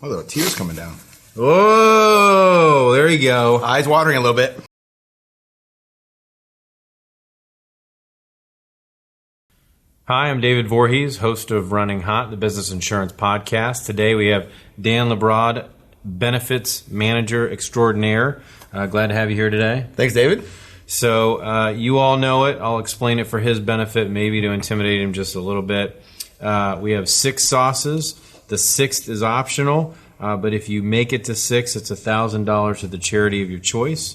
Oh, there are tears coming down. Whoa, there you go. Eyes watering a little bit. Hi, I'm David Voorhees, host of Running Hot, the business insurance podcast. Today we have Dan LaBroad, benefits manager extraordinaire. Glad to have you here today. Thanks, David. So you all know it. I'll explain it for his benefit, maybe to intimidate him just a little bit. We have 6 sauces. The 6th is optional, but if you make it to 6, it's $1,000 to the charity of your choice.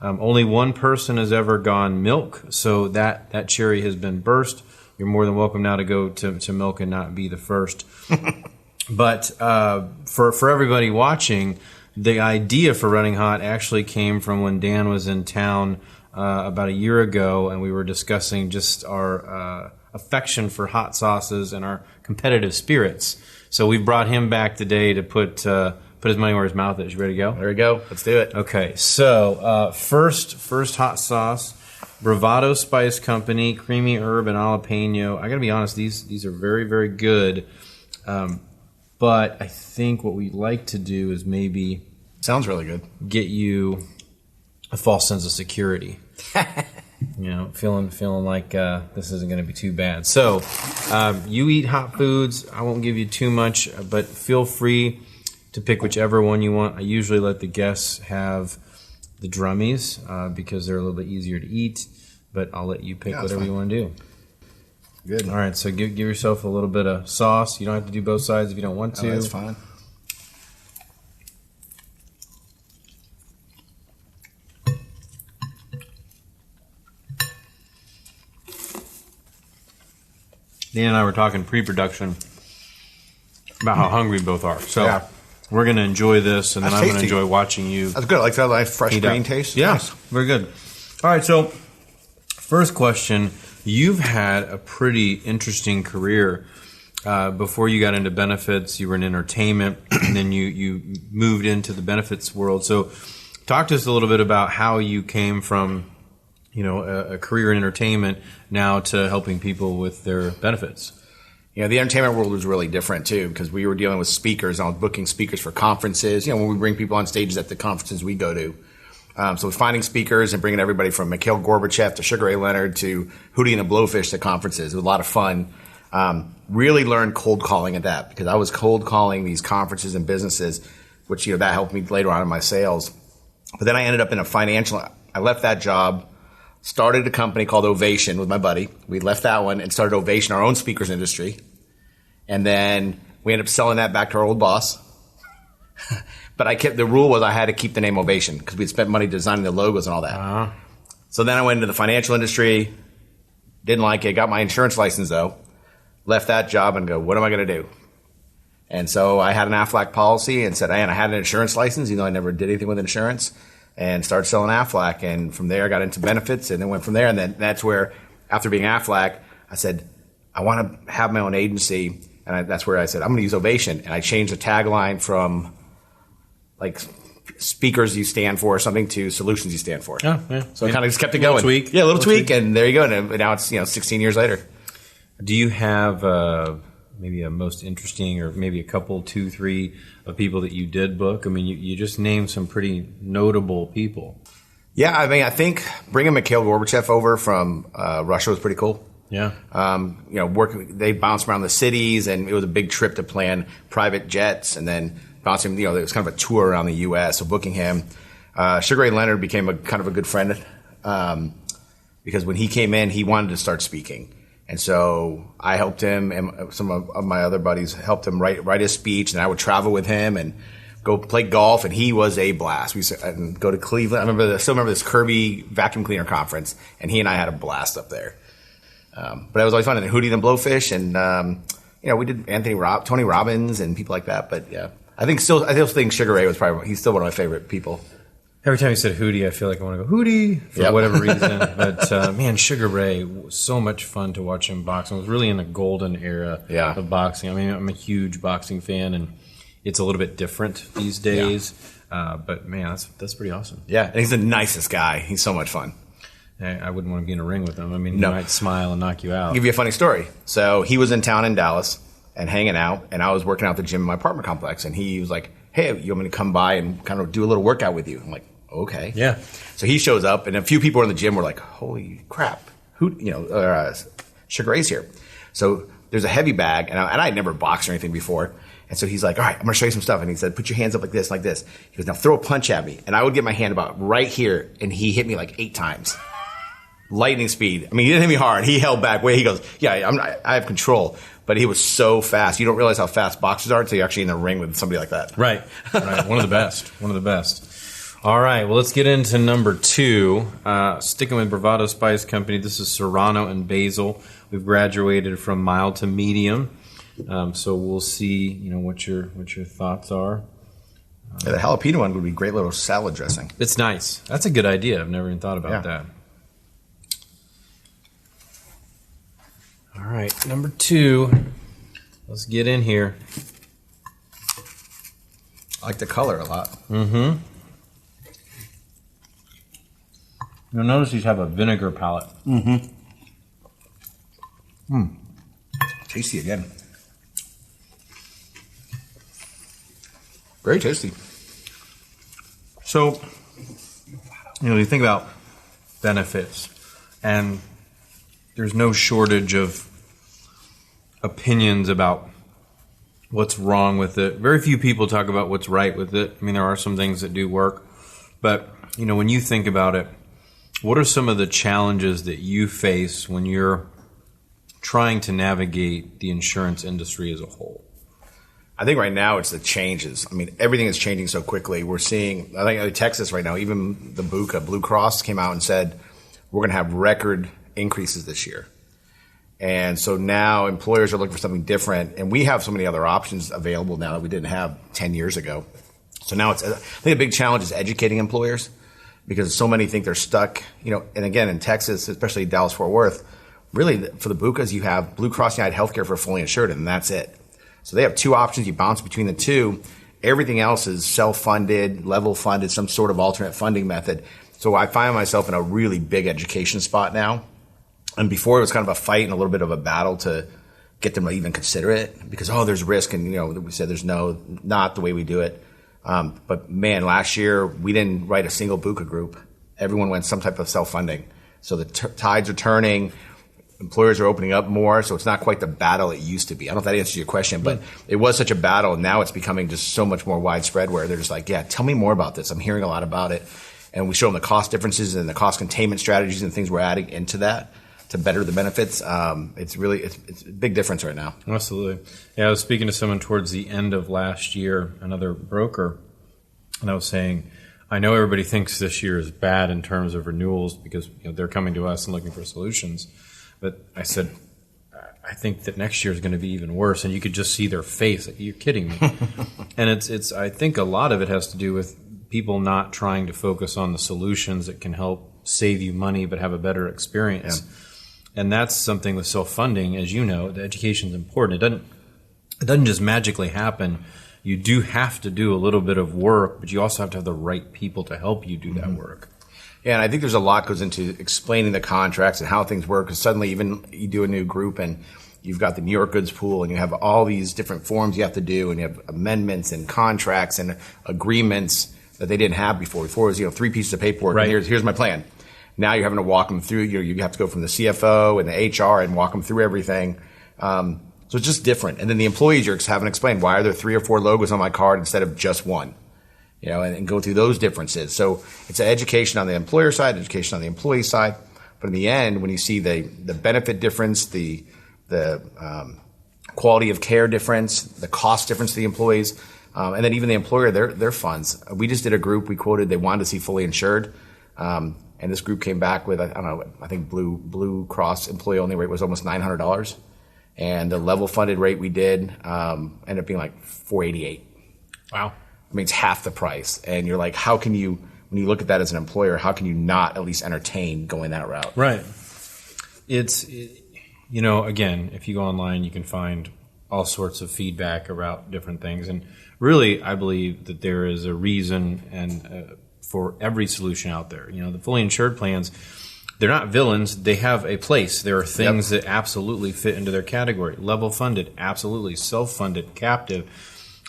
Only one person has ever gone milk, so that cherry has been burst. You're more than welcome now to go to milk and not be the first. But for everybody watching, the idea for Running Hot actually came from when Dan was in town about a year ago, and we were discussing just our affection for hot sauces and our competitive spirits. So we brought him back today to put his money where his mouth is. You ready to go? There we go. Let's do it. Okay, so first hot sauce, Bravado Spice Company, creamy herb and jalapeno. I got to be honest, these are very, very good. But I think what we'd like to do is maybe sounds really good. Get you a false sense of security. Feeling like this isn't going to be too bad. So you eat hot foods. I won't give you too much, but feel free to pick whichever one you want. I usually let the guests have the drummies because they're a little bit easier to eat, but I'll let you pick whatever you want to do. Good. All right, so give yourself a little bit of sauce. You don't have to do both sides if you don't want to. Oh, that's fine. Dan and I were talking pre-production about how hungry we both are. So we're going to enjoy this, and then I'm going to enjoy watching you. That's good. I like that nice fresh green taste. Yeah, nice. Very good. All right, so first question. You've had a pretty interesting career. Before you got into benefits, you were in entertainment, and then you moved into the benefits world. So talk to us a little bit about how you came from a career in entertainment now to helping people with their benefits. The entertainment world was really different, too, because we were dealing with speakers. I was booking speakers for conferences, when we bring people on stages at the conferences we go to. So finding speakers and bringing everybody from Mikhail Gorbachev to Sugar Ray Leonard to Hootie and the Blowfish to conferences. It was a lot of fun. Really learned cold calling at that because I was cold calling these conferences and businesses, which, that helped me later on in my sales. But then I ended up in I left that job, started a company called Ovation with my buddy. We left that one and started Ovation, our own speakers industry. And then we ended up selling that back to our old boss. But the rule was I had to keep the name Ovation because we'd spent money designing the logos and all that. Uh-huh. So then I went into the financial industry, didn't like it, got my insurance license though, left that job and go, what am I going to do? And so I had an Aflac policy and said, and I had an insurance license, even though I never did anything with insurance, and started selling Aflac. And from there I got into benefits and then went from there. And then that's where, after being Aflac, I said, I want to have my own agency. And that's where I said, I'm going to use Ovation. And I changed the tagline from speakers you stand for or something to solutions you stand for. Oh, yeah. So I kind of just kept it going. Tweak. Yeah, a little tweak. And there you go. And now it's 16 years later. Do you have maybe a most interesting or maybe a couple, 2, 3 of people that you did book? I mean, you just named some pretty notable people. Yeah, I think bringing Mikhail Gorbachev over from Russia was pretty cool. Yeah. They bounced around the cities, and it was a big trip to plan private jets, and then bouncing. It was kind of a tour around the U.S. So booking him, Sugar Ray Leonard became kind of a good friend because when he came in, he wanted to start speaking, and so I helped him, and some of my other buddies helped him write his speech, and I would travel with him and go play golf, and he was a blast. We used to go to Cleveland. I still remember this Kirby vacuum cleaner conference, and he and I had a blast up there. But it was always fun. And Hootie and the Blowfish, and we did Tony Robbins and people like that. But yeah, I still think Sugar Ray he's still one of my favorite people. Every time you said Hootie, I feel like I want to go Hootie for whatever reason. But man, Sugar Ray was so much fun to watch him box. I was really in the golden era of boxing. I mean, I'm a huge boxing fan, and it's a little bit different these days. But man, that's pretty awesome. Yeah, and he's the nicest guy. He's so much fun. I wouldn't want to be in a ring with him. I mean, he might smile and knock you out. I'll give you a funny story. So he was in town in Dallas, and hanging out, and I was working out at the gym in my apartment complex, and he was like, hey, you want me to come by and kind of do a little workout with you? I'm like, okay. Yeah. So he shows up, and a few people in the gym were like, holy crap, Sugar Ray's here. So there's a heavy bag, and I'd never boxed or anything before. And so he's like, all right, I'm going to show you some stuff. And he said, put your hands up like this, like this. He goes, now throw a punch at me. And I would get my hand about right here, and he hit me like 8 times. Lightning speed. I mean, he didn't hit me hard. He held back way. He goes, yeah, I have control. But he was so fast. You don't realize how fast boxers are until you're actually in the ring with somebody like that. Right. One of the best. One of the best. All right. Well, let's get into number 2. Sticking with Bravado Spice Company, this is Serrano and Basil. We've graduated from mild to medium. So we'll see, what your thoughts are. The jalapeno one would be great little salad dressing. It's nice. That's a good idea. I've never even thought about that. All right, number 2. Let's get in here. I like the color a lot. Mm-hmm. You'll notice these have a vinegar palette. Mm-hmm. Tasty again. Very tasty. So, you think about benefits, and there's no shortage of opinions about what's wrong with it. Very few people talk about what's right with it. I mean, there are some things that do work. But, when you think about it, what are some of the challenges that you face when you're trying to navigate the insurance industry as a whole? I think right now it's the changes. I mean, everything is changing so quickly. We're seeing, I think in Texas right now, even the BUCA, Blue Cross, came out and said, we're going to have record increases this year. And so now employers are looking for something different. And we have so many other options available now that we didn't have 10 years ago. So now I think a big challenge is educating employers, because so many think they're stuck, and again, in Texas, especially Dallas-Fort Worth, really for the BUCAs, you have Blue Cross United Healthcare for fully insured, and that's it. So they have 2 options. You bounce between the 2. Everything else is self-funded, level funded, some sort of alternate funding method. So I find myself in a really big education spot now. And before it was kind of a fight and a little bit of a battle to get them to even consider it, because, there's risk. And, we said there's not the way we do it. But man, last year we didn't write a single BUCA group. Everyone went some type of self-funding. So the tides are turning. Employers are opening up more, so it's not quite the battle it used to be. I don't know if that answers your question, but it was such a battle, and now it's becoming just so much more widespread where they're just like, yeah, tell me more about this. I'm hearing a lot about it. And we show them the cost differences and the cost containment strategies and things we're adding into that to better the benefits. It's a big difference right now. Absolutely. Yeah, I was speaking to someone towards the end of last year, another broker, and I was saying, I know everybody thinks this year is bad in terms of renewals because they're coming to us and looking for solutions. But I said, I think that next year is going to be even worse, and you could just see their face. Like, you're kidding me. And it's. I think a lot of it has to do with people not trying to focus on the solutions that can help save you money but have a better experience. Yeah. And that's something with self-funding, as you know, the education is important. It doesn't just magically happen. You do have to do a little bit of work, but you also have to have the right people to help you do that work. Yeah, and I think there's a lot goes into explaining the contracts and how things work, because suddenly even you do a new group and you've got the New York Goods Pool and you have all these different forms you have to do, and you have amendments and contracts and agreements that they didn't have before. Before it was 3 pieces of paperwork, right. And here's my plan. Now you're having to walk them through. You have to go from the CFO and the HR and walk them through everything. So it's just different. And then the employees, you're having to explain, why are there 3 or 4 logos on my card instead of just one? And go through those differences. So it's an education on the employer side, education on the employee side. But in the end, when you see the benefit difference, the quality of care difference, the cost difference to the employees, and then even the employer, their funds. We just did a group. We quoted they wanted to see fully insured. And this group came back with, I think Blue Cross employee only rate was almost $900. And the level funded rate we did ended up being like $488. Wow. I mean, it's half the price. And you're like, how can you, when you look at that as an employer, how can you not at least entertain going that route? Right. Again, if you go online, you can find all sorts of feedback about different things. And really, I believe that there is a reason and for every solution out there. The fully insured plans, they're not villains. They have a place. There are things that absolutely fit into their category. Level funded, absolutely. Self-funded, captive.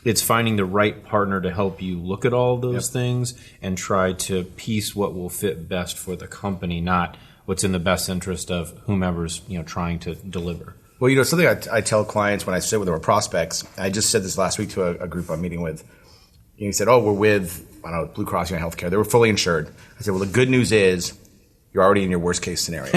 It's finding the right partner to help you look at all of those things and try to piece what will fit best for the company, not what's in the best interest of whomever's trying to deliver. Well, something I tell clients when I sit with them or prospects, I just said this last week to a group I'm meeting with. He said, we're with, I don't know, Blue Cross United Healthcare. They were fully insured. I said, well, the good news is you're already in your worst case scenario.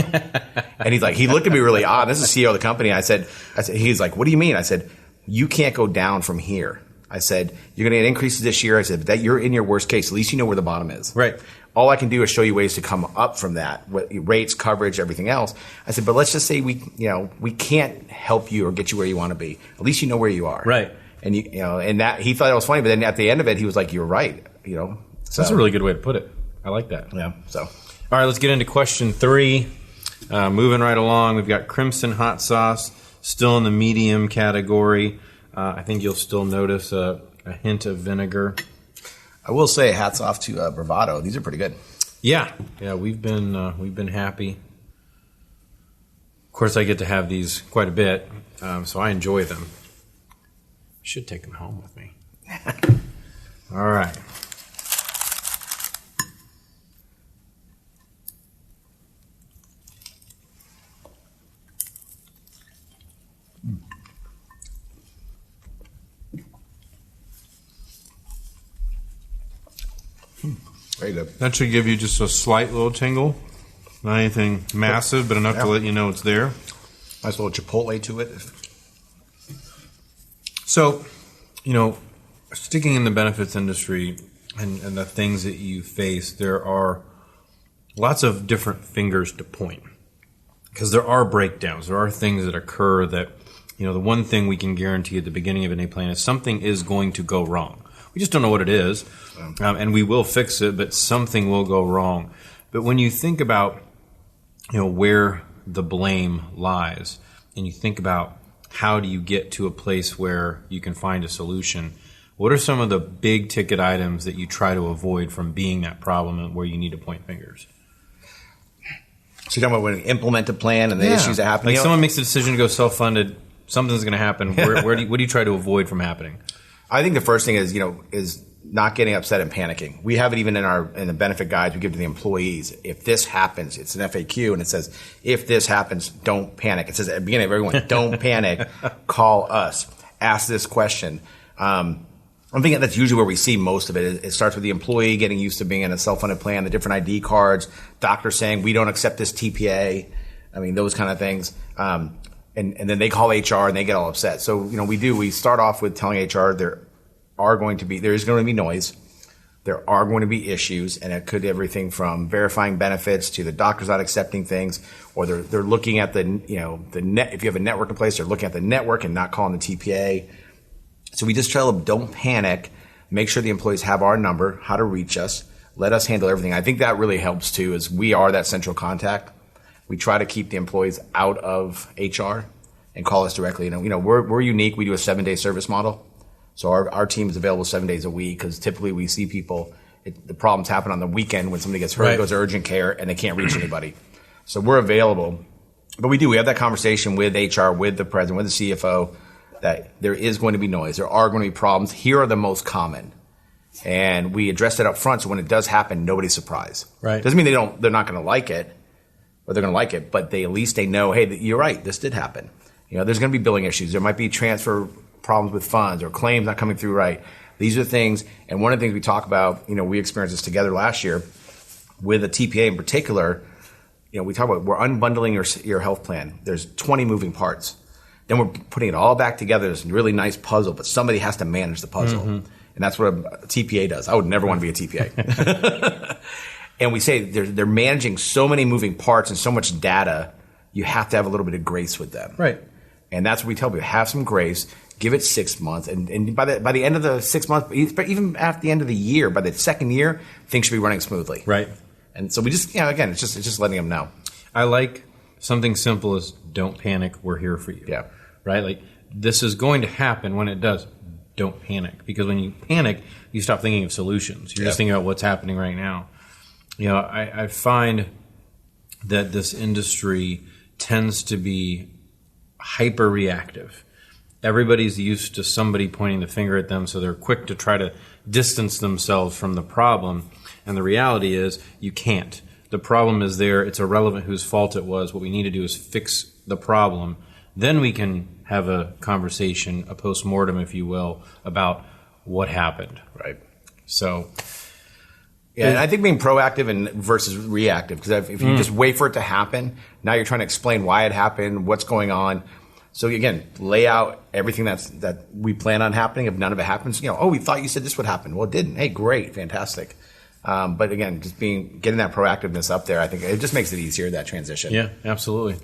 And he looked at me really odd. This is the CEO of the company. I said, he's like, what do you mean? I said, you can't go down from here. I said, you're going to get increases this year. I said, but that you're in your worst case. At least you know where the bottom is. Right. All I can do is show you ways to come up from that, rates, coverage, everything else. I said, but let's just say we can't help you or get you where you want to be. At least you know where you are. Right. And and that he thought it was funny, but then at the end of it, he was like, "You're right." So that's a really good way to put it. I like that. Yeah. So, all right, let's get into question 3. Moving right along, we've got Crimson hot sauce, still in the medium category. I think you'll still notice a hint of vinegar. I will say, hats off to Bravado. These are pretty good. Yeah. We've been happy. Of course, I get to have these quite a bit, so I enjoy them. Should take them home with me. All right. Very good. That should give you just a slight little tingle. Not anything massive, but enough to let you know it's there. Nice little chipotle to it. So, sticking in the benefits industry and the things that you face, there are lots of different fingers to point. Because there are breakdowns. There are things that occur that, the one thing we can guarantee at the beginning of any plan is something is going to go wrong. We just don't know what it is, and we will fix it, but something will go wrong. But when you think about, where the blame lies, and you think about how do you get to a place where you can find a solution, what are some of the big ticket items that you try to avoid from being that problem and where you need to point fingers? So you're talking about when you implement a plan and the issues that happen? Like someone makes a decision to go self-funded, something's going to happen. What do you try to avoid from happening? I think the first thing is, is not getting upset and panicking. We have it even in the benefit guides we give to the employees. If this happens, it's an FAQ, and it says, if this happens, don't panic. It says at the beginning of everyone, don't panic, call us, ask this question. I'm thinking that's usually where we see most of it. It starts with the employee getting used to being in a self-funded plan, the different ID cards, doctors saying, we don't accept this TPA. I mean, those kind of things. And then they call HR and they get all upset. So, we start off with telling HR there is going to be noise. There are going to be issues, and it could be everything from verifying benefits to the doctors not accepting things, or they're looking at the net. If you have a network in place, they're looking at the network and not calling the TPA. So we just tell them, don't panic. Make sure the employees have our number, how to reach us. Let us handle everything. I think that really helps too, is we are that central contact. We try to keep the employees out of HR and call us directly. We're unique. We do a 7-day service model. So our team is available 7 days a week because typically we see people, the problems happen on the weekend when somebody gets hurt, goes to urgent care, and they can't reach anybody. So we're available. But we have that conversation with HR, with the president, with the CFO, that there is going to be noise. There are going to be problems. Here are the most common. And we address it up front so when it does happen, nobody's surprised. Right. Doesn't mean they're not going to like it, or they're going to like it, but at least they know, hey, you're right, this did happen. There's going to be billing issues. There might be transfer problems with funds or claims not coming through right. These are things, and one of the things we talk about, we experienced this together last year with a TPA in particular. We talk about we're unbundling your health plan. There's 20 moving parts. Then we're putting it all back together. It's a really nice puzzle, but somebody has to manage the puzzle. Mm-hmm. And that's what a TPA does. I would never want to be a TPA. And we say they're managing so many moving parts and so much data, you have to have a little bit of grace with them. Right. And that's what we tell people. Have some grace. Give it 6 months. And by the end of the 6 months, even at the end of the year, by the second year, things should be running smoothly. Right. And so we just, again, it's just letting them know. I like something simple as don't panic. We're here for you. Yeah. Right? Like this is going to happen. When it does, don't panic. Because when you panic, you stop thinking of solutions. You're just thinking about what's happening right now. I find that this industry tends to be hyper reactive. Everybody's used to somebody pointing the finger at them, so they're quick to try to distance themselves from the problem. And the reality is you can't. The problem is there. It's irrelevant whose fault it was. What we need to do is fix the problem. Then we can have a conversation, a post-mortem, if you will, about what happened. Right. So, yeah, and I think being proactive and versus reactive, because if you just wait for it to happen, now you're trying to explain why it happened, what's going on. So again, lay out everything that we plan on happening. If none of it happens, oh, we thought you said this would happen. Well, it didn't. Hey, great, fantastic. But again, just getting that proactiveness up there, I think it just makes it easier, that transition. Yeah, absolutely.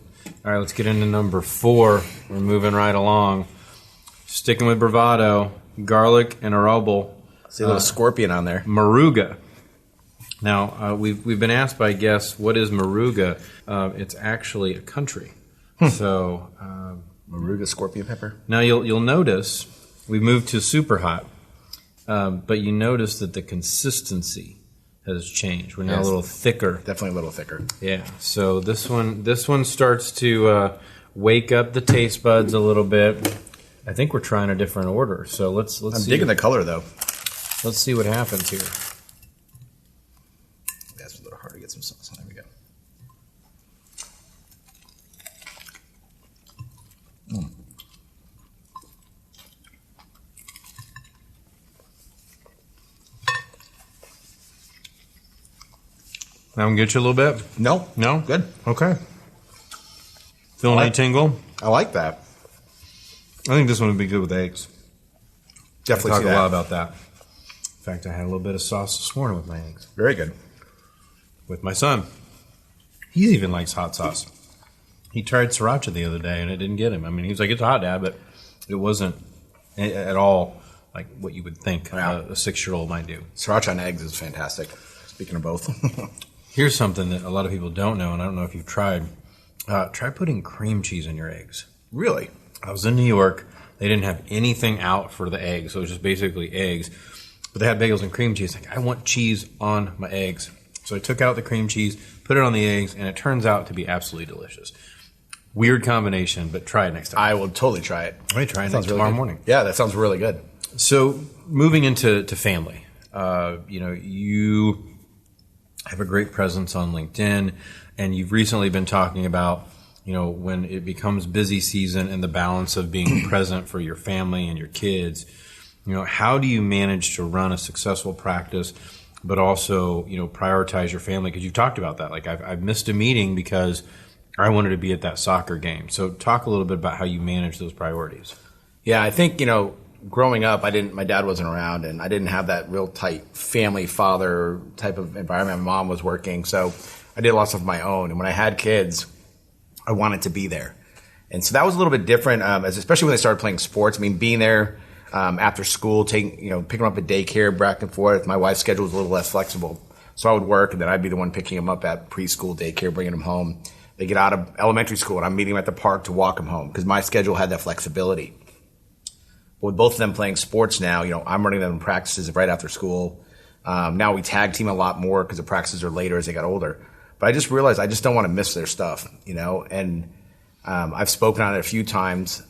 All right, let's get into number 4. We're moving right along. Sticking with bravado, garlic and arugula. See a little scorpion on there. Moruga. Now, we've been asked by guests, what is Moruga? It's actually a country. So, Moruga scorpion pepper. Now, you'll notice we moved to super hot, but you notice that the consistency has changed. We're now a little thicker. Definitely a little thicker. Yeah. So this one starts to wake up the taste buds a little bit. I think we're trying a different order. So let's I'm see. digging the color though. Let's see what happens here. That's a little hard to get some sauce on. There we go. That one get you a little bit? No. Good. Okay. Feeling any tingle? I like that. I think this one would be good with eggs. Definitely I see talk a that. lot about that. In fact, I had a little bit of sauce this morning with my eggs. Very good. With my son. He even likes hot sauce. He tried sriracha the other day, and it didn't get him. I mean, he was like, it's hot, Dad, but it wasn't at all like what you would think a 6-year-old might do. Sriracha and eggs is fantastic. Speaking of both. Here's something that a lot of people don't know, and I don't know if you've tried. Try putting cream cheese in your eggs. Really? I was in New York. They didn't have anything out for the eggs, so it was just basically eggs. But they had bagels and cream cheese. Like, I want cheese on my eggs. So I took out the cream cheese, put it on the eggs, and it turns out to be absolutely delicious. Weird combination, but try it next time. I will totally try it. Let me try it Sounds tomorrow really morning. Yeah, that sounds really good. So moving into family, you have a great presence on LinkedIn, and you've recently been talking about, when it becomes busy season and the balance of being present for your family and your kids. How do you manage to run a successful practice, but also, prioritize your family? Because you've talked about that. Like, I've missed a meeting because I wanted to be at that soccer game. So talk a little bit about how you manage those priorities. Yeah, I think, growing up, my dad wasn't around, and I didn't have that real tight family father type of environment. My mom was working, so I did a lot of stuff of my own. And when I had kids, I wanted to be there. And so that was a little bit different, especially when they started playing sports. I mean, being there after school, picking them up at daycare, back and forth. My wife's schedule was a little less flexible. So I would work, and then I'd be the one picking them up at preschool, daycare, bringing them home. They get out of elementary school, and I'm meeting them at the park to walk them home because my schedule had that flexibility. But with both of them playing sports now, I'm running them in practices right after school. Now we tag team a lot more because the practices are later as they got older. But I just realized I just don't want to miss their stuff, and I've spoken on it a few times.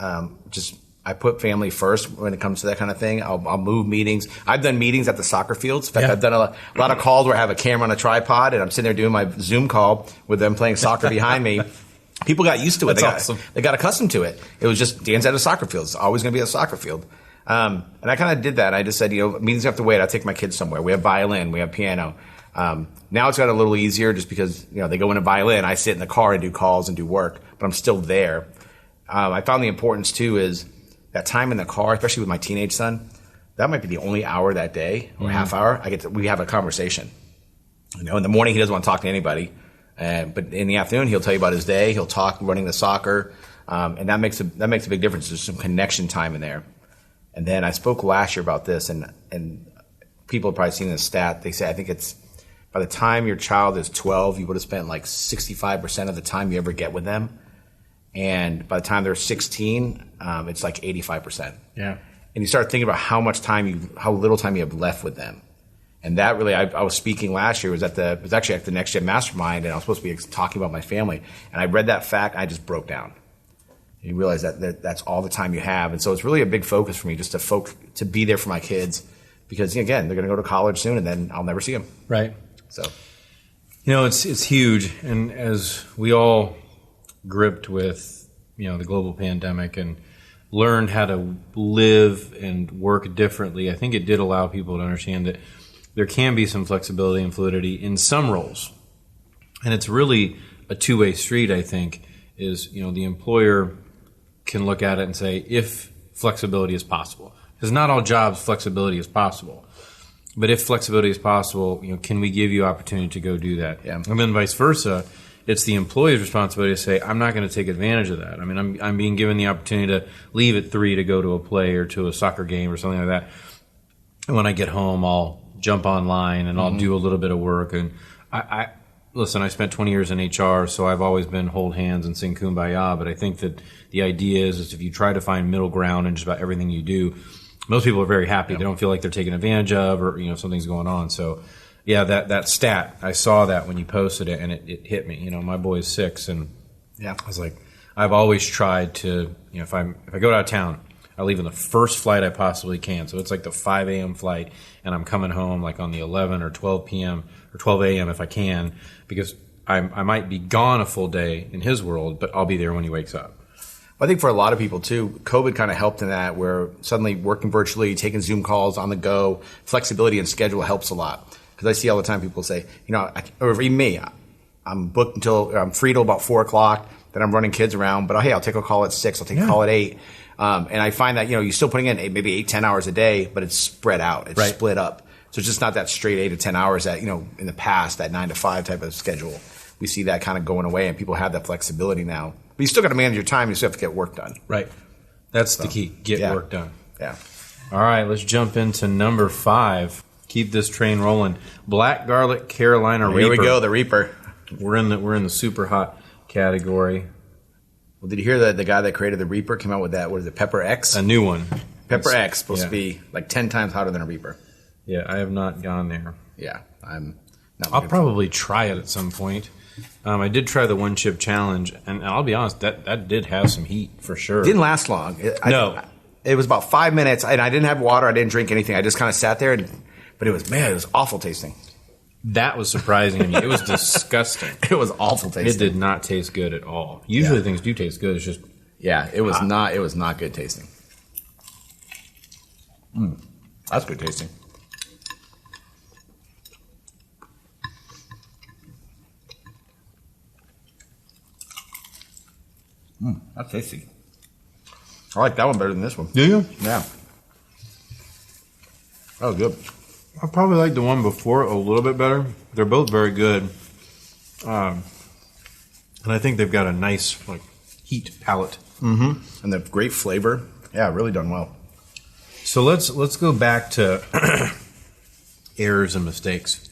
I put family first when it comes to that kind of thing. I'll move meetings. I've done meetings at the soccer fields. In fact, I've done a lot of calls where I have a camera on a tripod, and I'm sitting there doing my Zoom call with them playing soccer behind me. People got used to it. That's awesome. They got accustomed to it. It was just Dan's at a soccer field. It's always going to be a soccer field. And I kind of did that. I just said, meetings have to wait. I'll take my kids somewhere. We have violin. We have piano. Now it's got a little easier just because, they go into violin. I sit in the car and do calls and do work, but I'm still there. I found the importance, too, is that time in the car, especially with my teenage son, that might be the only hour that day or half hour we have a conversation. In the morning, he doesn't want to talk to anybody. But in the afternoon, he'll tell you about his day. He'll talk running the soccer. And that makes a big difference. There's some connection time in there. And then I spoke last year about this, and people have probably seen this stat. They say, I think it's by the time your child is 12, you would have spent like 65% of the time you ever get with them. And by the time they're 16, it's like 85%. Yeah. And you start thinking about how little time you have left with them. And that really, I was speaking last year, it was actually at the Next Gen Mastermind, and I was supposed to be talking about my family. And I read that fact, and I just broke down. You realize that's all the time you have. And so it's really a big focus for me just to be there for my kids, because, again, they're going to go to college soon, and then I'll never see them. Right. So, it's huge. And as we all gripped with, the global pandemic and learned how to live and work differently, I think it did allow people to understand that there can be some flexibility and fluidity in some roles. And it's really a two-way street, I think, is, the employer can look at it and say, if flexibility is possible. Because not all jobs, flexibility is possible. But if flexibility is possible, can we give you opportunity to go do that? Yeah. And then vice versa, it's the employee's responsibility to say, I'm not going to take advantage of that. I mean, I'm being given the opportunity to leave at 3 to go to a play or to a soccer game or something like that. And when I get home, I'll jump online and I'll do a little bit of work. And listen, I spent 20 years in HR, so I've always been hold hands and sing Kumbaya. But I think that the idea is if you try to find middle ground in just about everything you do, most people are very happy. They don't feel like they're taken advantage of, or something's going on. So, yeah, that stat, I saw that when you posted it, and it hit me. My boy's 6, and I was like, I've always tried to, if I go out of town, I leave on the first flight I possibly can. So it's like the 5 a.m. flight, and I'm coming home like on the 11 or 12 p.m. or 12 a.m. if I can, because I might be gone a full day in his world, but I'll be there when he wakes up. I think for a lot of people too, COVID kind of helped in that, where suddenly working virtually, taking Zoom calls on the go, flexibility and schedule helps a lot. Because I see all the time people say, or even me, I'm booked until I'm free till about 4 o'clock. Then I'm running kids around, but hey, I'll take a call at 6. I'll take a call at 8. And I find that you're still putting in maybe 8-10 hours a day, but it's spread out. It's split up. So it's just not that straight 8 to 10 hours that in the past, that 9 to 5 type of schedule. We see that kind of going away, and people have that flexibility now. But you still got to manage your time. You still have to get work done. Right. That's the key. Get work done. Yeah. All right, let's jump into number 5. Keep this train rolling. Black Garlic Carolina Reaper. Here we go, the Reaper. We're in the super hot category. Well, did you hear that the guy that created the Reaper came out with that? What is it, Pepper X? A new one. Pepper X, supposed to be like 10 times hotter than a Reaper. Yeah, I have not gone there. Yeah, I'm not. I'll probably try it at some point. I did try the one chip challenge, and I'll be honest, that did have some heat for sure. It didn't last long. No. It was about 5 minutes, and I didn't have water. I didn't drink anything. I just kind of sat there, but it was awful tasting. That was surprising to me. It was disgusting. It was awful tasting. It did not taste good at all. Usually things do taste good. It's just it was not. It was not good tasting. That's good tasting. That's tasty. I like that one better than this one. Do you? Yeah. That was good. I probably like the one before a little bit better. They're both very good. And I think they've got a nice heat palate. Mm-hmm. And the great flavor. Yeah, really done well. So let's go back to errors and mistakes.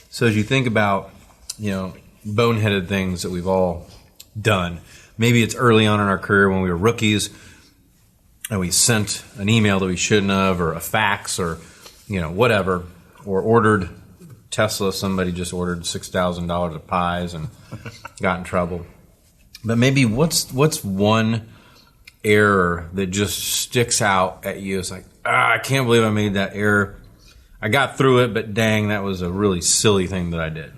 So as you think about, boneheaded things that we've all done, maybe it's early on in our career when we were rookies and we sent an email that we shouldn't have, or a fax, or whatever, or ordered Tesla. Somebody just ordered $6,000 of pies and got in trouble. But maybe what's one error that just sticks out at you? It's like, I can't believe I made that error. I got through it, but dang, that was a really silly thing that I did.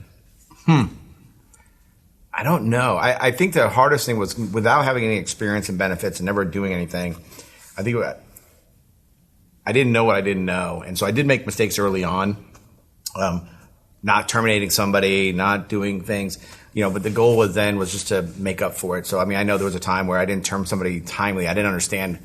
I don't know. I think the hardest thing was, without having any experience and benefits and never doing anything, I think I didn't know what I didn't know. And so I did make mistakes early on, not terminating somebody, not doing things, but the goal was just to make up for it. So, I know there was a time where I didn't term somebody timely. I didn't understand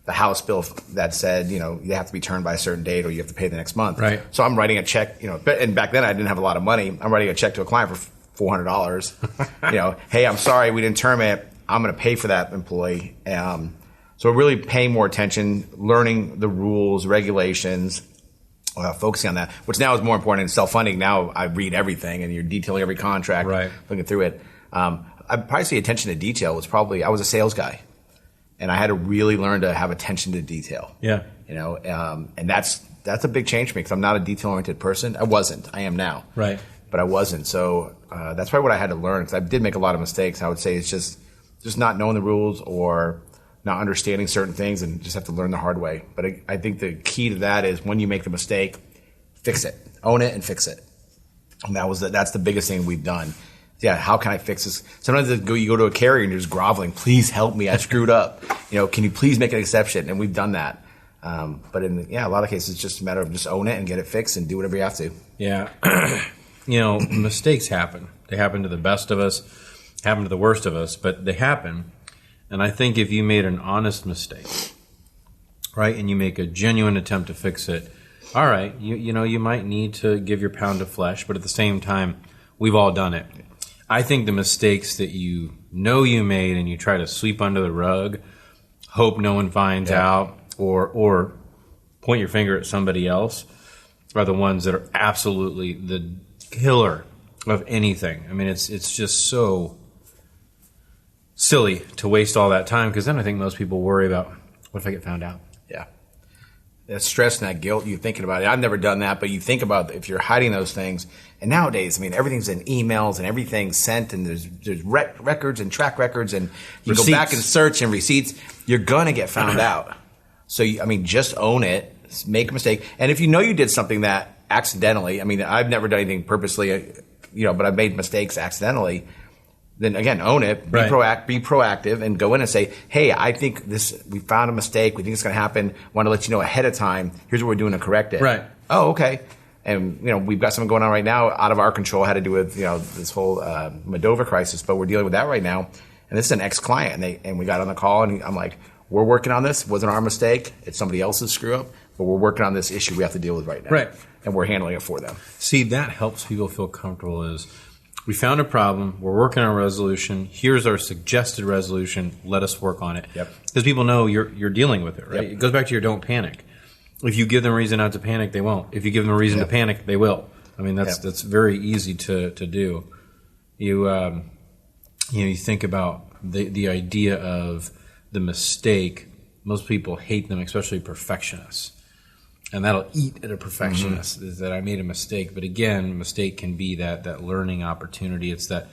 the House bill that said, you have to be turned by a certain date, or you have to pay the next month. Right. So I'm writing a check, and back then I didn't have a lot of money. I'm writing a check to a client for $400. Hey, I'm sorry, we didn't term it. I'm going to pay for that employee. So really paying more attention, learning the rules, regulations, focusing on that, which now is more important in self-funding. Now I read everything, and you're detailing every contract, looking through it. I'd probably say attention to detail was I was a sales guy, and I had to really learn to have attention to detail. Yeah. And that's a big change for me because I'm not a detail-oriented person. I wasn't. I am now. Right. But I wasn't. So that's probably what I had to learn because I did make a lot of mistakes. I would say it's just not knowing the rules or not understanding certain things and just have to learn the hard way. But I think the key to that is when you make the mistake, fix it. Own it and fix it. And that's the biggest thing we've done. Yeah, how can I fix this? Sometimes you go to a carrier and you're just groveling. Please help me. I screwed up. Can you please make an exception? And we've done that. But in a lot of cases, it's just a matter of just own it and get it fixed and do whatever you have to. Yeah. Mistakes happen. They happen to the best of us, happen to the worst of us, but they happen. And I think if you made an honest mistake, right, and you make a genuine attempt to fix it, all right, you might need to give your pound of flesh, but at the same time, we've all done it. I think the mistakes that you made and you try to sweep under the rug, hope no one finds out, or point your finger at somebody else, are the ones that are absolutely the killer of anything. I mean, it's just so silly to waste all that time because then I think most people worry about, what if I get found out? Yeah. That stress and that guilt, you're thinking about it. I've never done that, but you think about if you're hiding those things. And nowadays, I mean, everything's in emails and everything's sent and there's records and track records and you receipts. Go back and search and receipts. You're going to get found out. So, just own it, make a mistake. And if you know you did something that accidentally, I've never done anything purposely, but I've made mistakes accidentally, then again, own it, be proactive and go in and say, hey, I think we found a mistake. We think it's going to happen. Want to let you know ahead of time. Here's what we're doing to correct it. Right. Oh, okay. And, we've got something going on right now out of our control, had to do with, this whole Moldova crisis, but we're dealing with that right now. And this is an ex-client and we got on the call and I'm like, we're working on this. It wasn't our mistake. It's somebody else's screw up, but we're working on this issue we have to deal with right now. Right. And we're handling it for them. See, that helps people feel comfortable is we found a problem. We're working on a resolution. Here's our suggested resolution. Let us work on it. Yep. Because people know you're dealing with it, right? Yep. It goes back to your don't panic. If you give them a reason not to panic, they won't. If you give them a reason to panic, they will. That's very easy to do. You think about the idea of the mistake. Most people hate them, especially perfectionists. And that'll eat at a perfectionist is that I made a mistake. But again, mistake can be that learning opportunity. It's that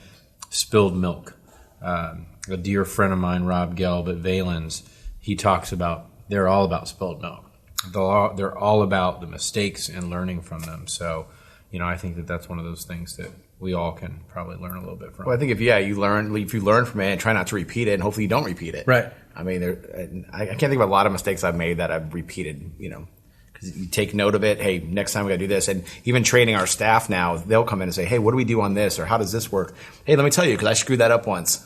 spilled milk. A dear friend of mine, Rob Gelb at Valens, he talks about they're all about spilled milk. They're all about the mistakes and learning from them. So, I think that's one of those things that we all can probably learn a little bit from. Well, I think if you learn from it and try not to repeat it, and hopefully you don't repeat it. Right. I can't think of a lot of mistakes I've made that I've repeated, because you take note of it. Hey, next time we got to do this. And even training our staff now, they'll come in and say, hey, what do we do on this? Or how does this work? Hey, let me tell you, because I screwed that up once.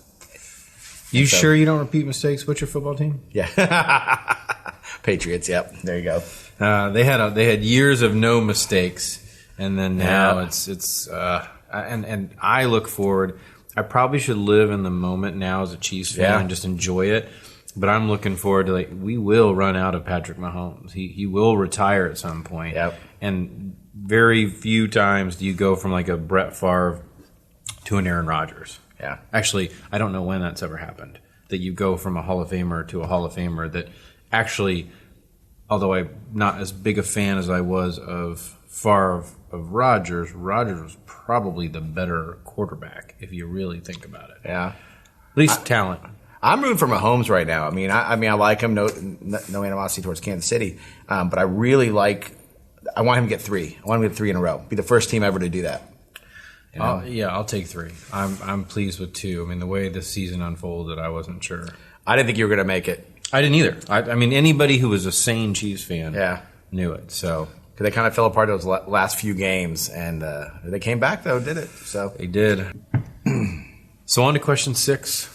You sure you don't repeat mistakes? What's your football team? Yeah. Patriots. Yep. There you go. They had years of no mistakes. And then now it's and I look forward. I probably should live in the moment now as a Chiefs fan and just enjoy it. But I'm looking forward to we will run out of Patrick Mahomes. He will retire at some point. Yep. And very few times do you go from a Brett Favre to an Aaron Rodgers. Yeah. Actually, I don't know when that's ever happened. That you go from a Hall of Famer to a Hall of Famer that actually, although I'm not as big a fan as I was of Favre of Rodgers was probably the better quarterback if you really think about it. Yeah. At least talent. I'm rooting for Mahomes right now. I like him. No animosity towards Kansas City, but I really I want him to get 3. I want him to get 3 in a row. Be the first team ever to do that. I'll take 3. I'm pleased with 2. The way this season unfolded, I wasn't sure. I didn't think you were going to make it. I didn't either. Anybody who was a sane Chiefs fan knew it. So because they kind of fell apart those last few games, and they came back though, did it? So they did. So on to question 6.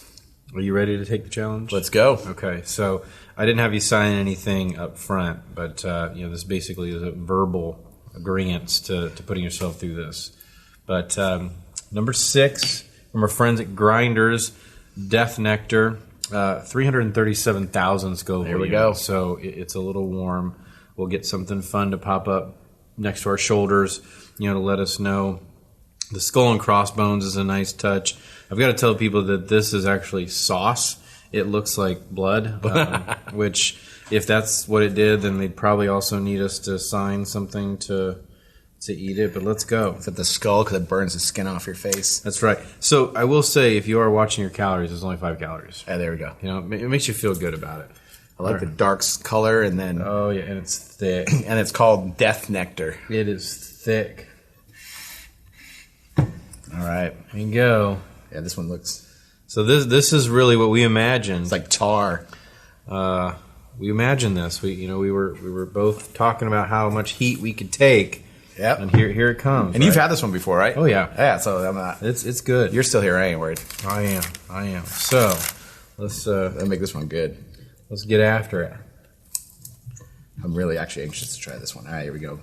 Are you ready to take the challenge? Let's go. Okay, so I didn't have you sign anything up front, but this basically is a verbal agreement to putting yourself through this. But number 6 from our friends at Grinders, Death Nectar, 337,000 Scoville. There we go. So it's a little warm. We'll get something fun to pop up next to our shoulders, to let us know. The skull and crossbones is a nice touch. I've got to tell people that this is actually sauce. It looks like blood, which if that's what it did, then they'd probably also need us to sign something to eat it. But let's go. Is it the skull because it burns the skin off your face? That's right. So I will say, if you are watching your calories, it's only 5 calories. Yeah, there we go. You know, it makes you feel good about it. I like the dark color, and then Oh yeah, and it's thick. and it's called Death Nectar. It is thick. All right. There you go. Yeah, this one looks. So this is really what we imagined. It's like tar. We imagined this. We were both talking about how much heat we could take. Yep. And here it comes. And you've had this one before, right? Oh yeah. Yeah. So I'm not. It's good. You're still here. I ain't worried. I am. So let's make this one good. let's get after it. I'm really actually anxious to try this one. All right, here we go.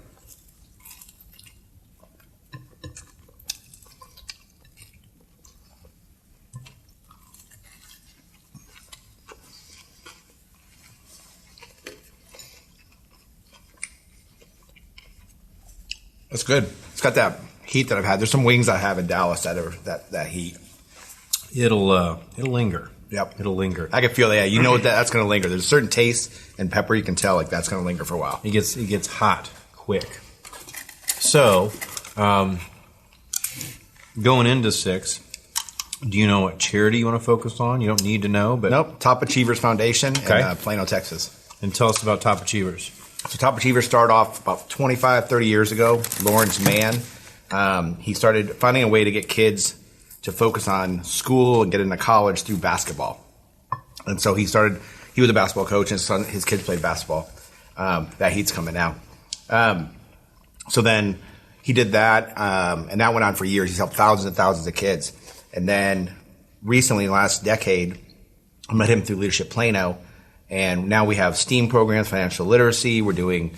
It's good. It's got that heat that I've had. There's some wings I have in Dallas that are that heat. It'll linger. Yep. It'll linger. I can feel that. Yeah, you know that's going to linger. There's a certain taste and pepper you can tell like that's going to linger for a while. It gets hot quick. So, going into 6, do you know what charity you want to focus on? You don't need to know, but Nope. Top Achievers Foundation Okay. in Plano, Texas. And tell us about Top Achievers. So Top Achievers started off about 25, 30 years ago. Lawrence Mann. He started finding a way to get kids to focus on school and get into college through basketball. And so he was a basketball coach, and his kids played basketball. That heat's coming now. So then he did that, and that went on for years. He's helped thousands and thousands of kids. And then recently, last decade, I met him through Leadership Plano, and now we have STEAM programs, financial literacy. We're doing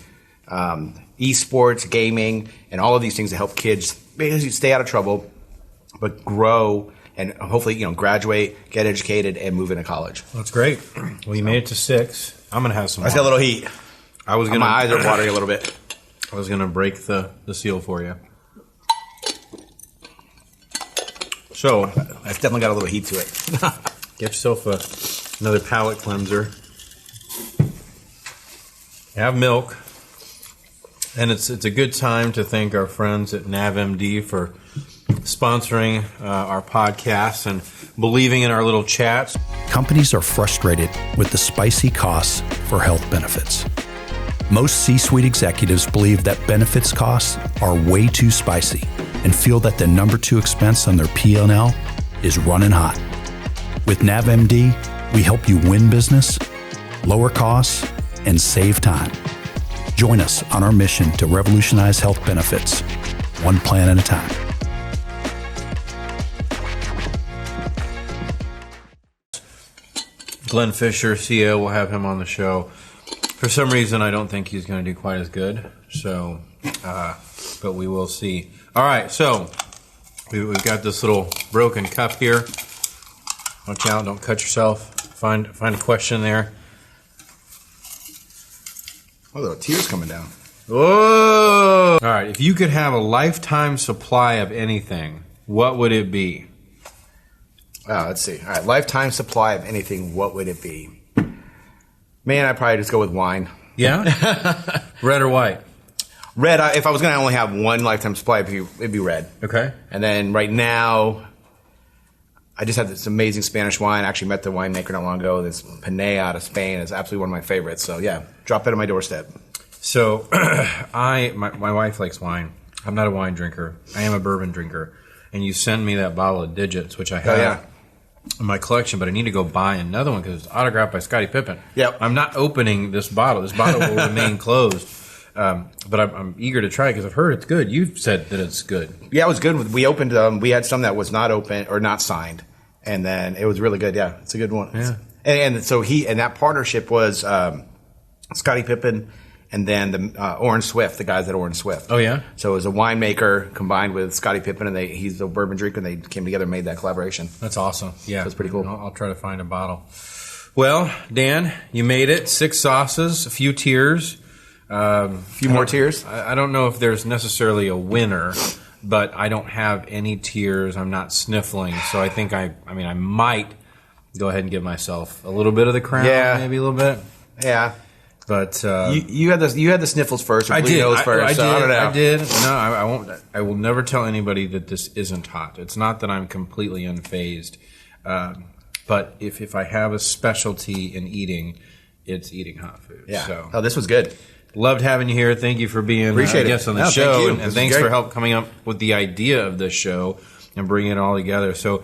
esports, gaming, and all of these things to help kids basically stay out of trouble, but grow and hopefully, graduate, get educated, and move into college. That's great. Well, you made it to 6. I'm going to have some I got a little heat. My eyes are watering a little bit. I was going to break the seal for you. So, It's definitely got a little heat to it. get yourself another palate cleanser. Have milk. And it's a good time to thank our friends at NavMD for sponsoring our podcast and believing in our little chats. Companies are frustrated with the spicy costs for health benefits. Most C-suite executives believe that benefits costs are way too spicy and feel that the number 2 expense on their P&L is running hot. With NavMD, we help you win business, lower costs, and save time. Join us on our mission to revolutionize health benefits, one plan at a time. Glenn Fisher, CEO, we'll have him on the show. For some reason, I don't think he's going to do quite as good. So, but we will see. All right, so we've got this little broken cup here. Watch out! Don't cut yourself. Find a question there. Oh, there are tears coming down. Whoa! All right, if you could have a lifetime supply of anything, what would it be? Let's see. All right, lifetime supply of anything, what would it be? Man, I'd probably just go with wine. Yeah? Red or white? Red, if I was going to only have one lifetime supply, it'd be red. Okay. And then right now, I just had this amazing Spanish wine. I actually met the winemaker not long ago. This Panay out of Spain is absolutely one of my favorites. So, yeah, drop that on my doorstep. So, my wife likes wine. I'm not a wine drinker. I am a bourbon drinker. And you send me that bottle of Digits, which I have in my collection, but I need to go buy another one because it's autographed by Scottie Pippen. Yep. I'm not opening this bottle. This bottle will remain closed. But I'm eager to try it because I've heard it's good. You've said that it's good. Yeah, it was good. We opened, we had some that was not open or not signed. And then it was really good. Yeah, it's a good one. Yeah. And so that partnership was Scottie Pippen and then the Orange Swift, the guys at Orange Swift. Oh, yeah? So it was a winemaker combined with Scottie Pippen, and he's a bourbon drinker, and they came together and made that collaboration. That's awesome. Yeah. That's pretty cool. I'll try to find a bottle. Well, Dan, you made it. 6 sauces, a few tiers. A few more tiers? I don't know if there's necessarily a winner, but I don't have any tiers. I'm not sniffling, so I think I might go ahead and give myself a little bit of the crown, Yeah. maybe a little bit. Yeah. But you had the sniffles first. Or I did. nose first. I so did. I don't know. I did. No, I won't. I will never tell anybody that this isn't hot. It's not that I'm completely unfazed. But if I have a specialty in eating, it's eating hot food. Yeah. So. Oh, this was good. Loved having you here. Thank you for being a guest on the show. Thank you. And thanks for help coming up with the idea of this show and bringing it all together. So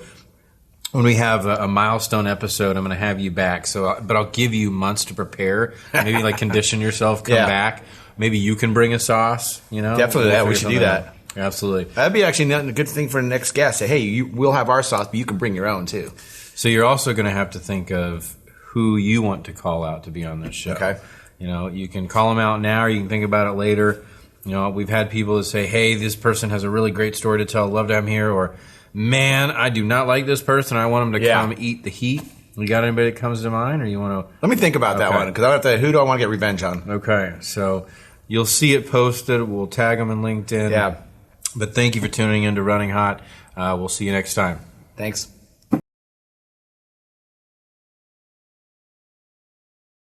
when we have a milestone episode, I'm going to have you back. But I'll give you months to prepare. Maybe like condition yourself, come back. Maybe you can bring a sauce. Definitely. We should do that. Out. Absolutely. That'd be actually a good thing for the next guest. Say, hey, we'll have our sauce, but you can bring your own too. So you're also going to have to think of who you want to call out to be on this show. Okay. You can call them out now, or you can think about it later. We've had people that say, hey, this person has a really great story to tell. Love to have them here. Or, man, I do not like this person. I want them to come eat the heat. You got anybody that comes to mind, or you want to? Let me think about that one, because who do I want to get revenge on? Okay. So you'll see it posted. We'll tag them in LinkedIn. Yeah. But thank you for tuning in to Running Hot. We'll see you next time. Thanks.